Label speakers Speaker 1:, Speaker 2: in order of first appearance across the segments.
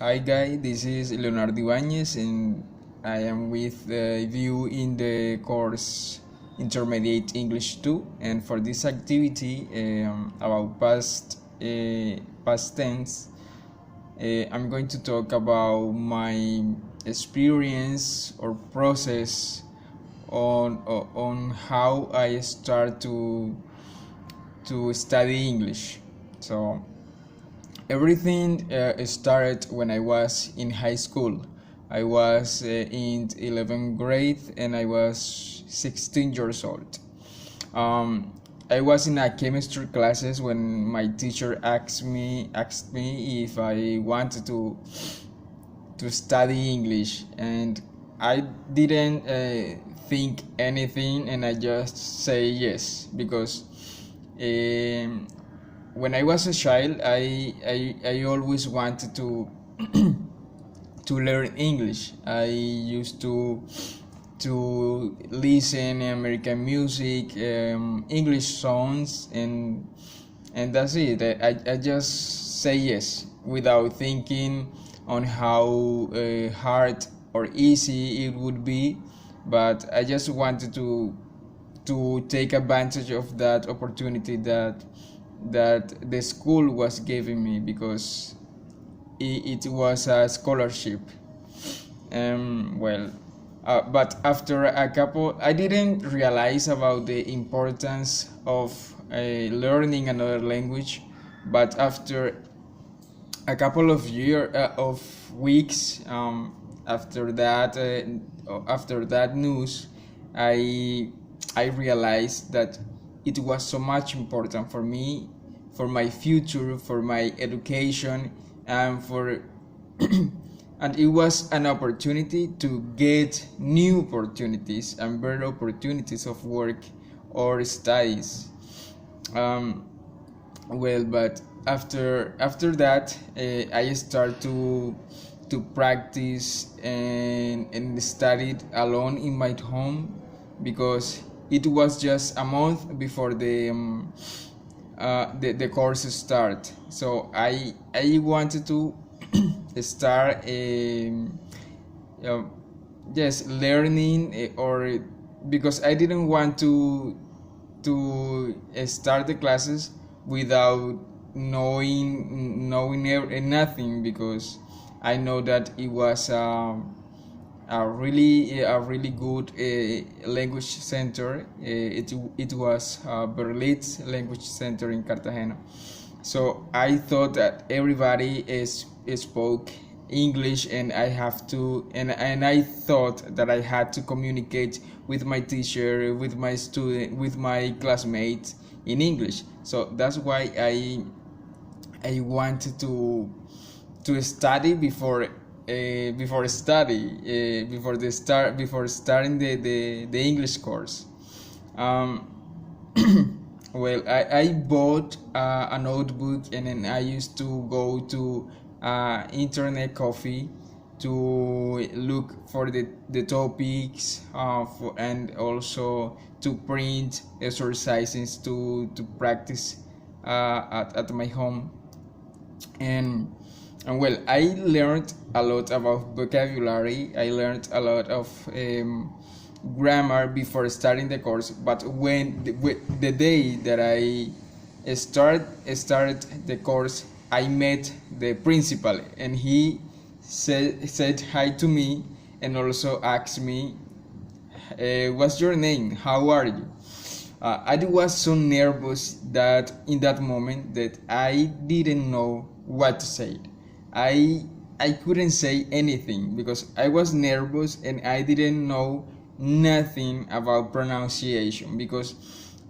Speaker 1: Hi guys, this is Leonardo Ibañez and I am with you in the course Intermediate English 2, and for this activity about past tense, I'm going to talk about my experience or process on how I start to study English. So everything started when I was in high school. I was in 11th grade and I was 16 years old. Um, I was in a chemistry classes when my teacher asked me if I wanted to study English, and I didn't think anything, and I just say yes because um, when I was a child, I always wanted to learn English. I used to listen American music, English songs, and that's it. I just say yes without thinking on how hard or easy it would be, but I just wanted to take advantage of that opportunity that the school was giving me because it was a scholarship. Well, but after a couple, I didn't realize about the importance of learning another language. But after a couple of weeks, after that news, I I realized that it was so much important for me, for my future, for my education, and for and it was an opportunity to get new opportunities and better opportunities of work or studies. Um, but after that, I start to practice and studied alone in my home because it was just a month before the course start. So I wanted to start uh, just learning, or because I didn't want to start the classes without knowing nothing, because I know that it was a really good language center. It was Berlitz Language Center in Cartagena. So I thought that everybody spoke English, and I thought that I had to communicate with my teacher, with my student, with my classmates in English. So that's why I wanted to study before starting the English course. Um, well, I bought a notebook, and then I used to go to internet coffee to look for the topics, and also to print exercises to practice at my home. And and well, I learned a lot about vocabulary. I learned a lot of grammar before starting the course. But when the day that I started the course, I met the principal, and he said hi to me, and also asked me, "What's your name? How are you?" I was so nervous that in that moment that I didn't know what to say. I I couldn't say anything because I was nervous and I didn't know nothing about pronunciation, because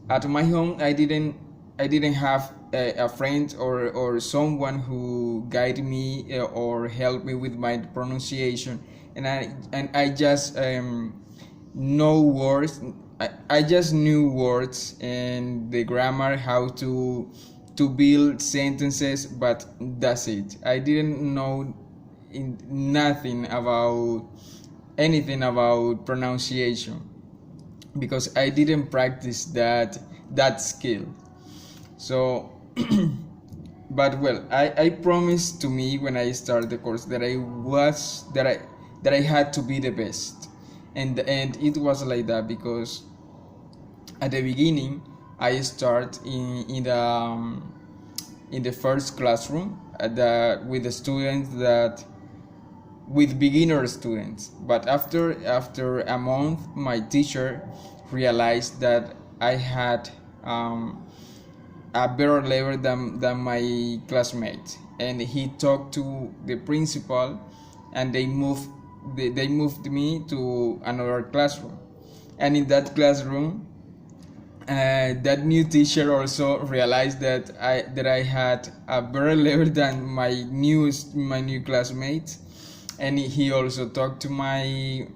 Speaker 1: at my home I didn't have a friend or someone who guided me or helped me with my pronunciation, and I just know words. I just knew words and the grammar, how to build sentences, but that's it. I didn't know nothing about anything about pronunciation because I didn't practice that skill. So but well, I promised to me when I started the course that I had to be the best, and it was like that because at the beginning I start in the first classroom with the students that with beginner students, but after a month my teacher realized that I had a better level than my classmate, and he talked to the principal, and they moved me to another classroom, and in that classroom that new teacher also realized that I had a better level than my new classmates, and he also talked to my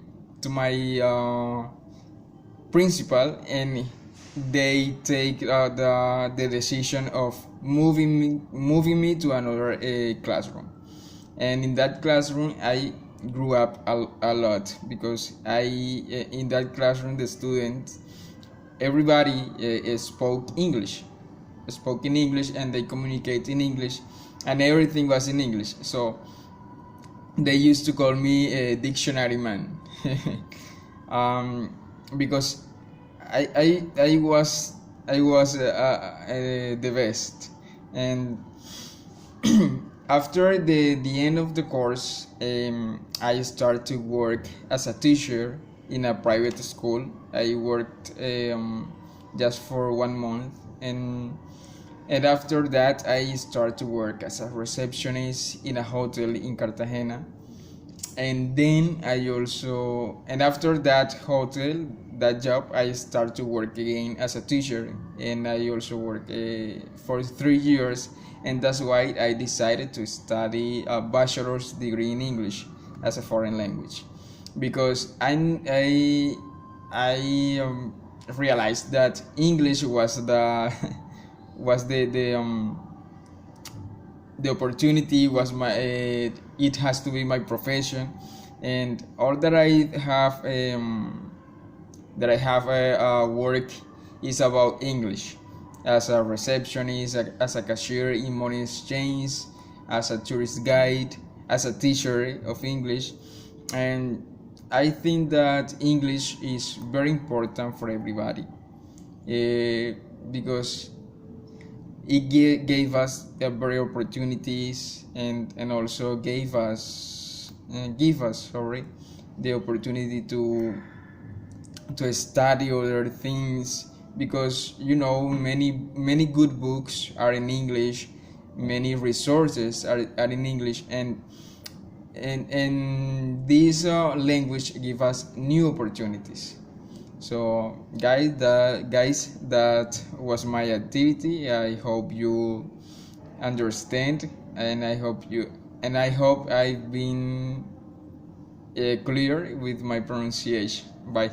Speaker 1: principal, and they take the decision of moving me to another classroom, and in that classroom I grew up a lot because in that classroom the students everybody spoke in English, and they communicate in English, and everything was in English. So they used to call me a dictionary man. Because I was the best, and after the end of the course, I started to work as a teacher in a private school. I worked just for 1 month, and after that I started to work as a receptionist in a hotel in Cartagena, and then and after that job I started to work again as a teacher, and I also worked for 3 years, and that's why I decided to study a bachelor's degree in English as a foreign language, because I realized that English was was the opportunity, was it has to be my profession, and all that I have work is about English, as a receptionist, as a cashier in money exchange, as a tourist guide, as a teacher of English. And I think that English is very important for everybody, because it gave us very opportunities, and also give us the opportunity to study other things, because many good books are in English, many resources are in English, and this language give us new opportunities. So guys, that was my activity. I hope you understand, and I hope I've been clear with my pronunciation. Bye.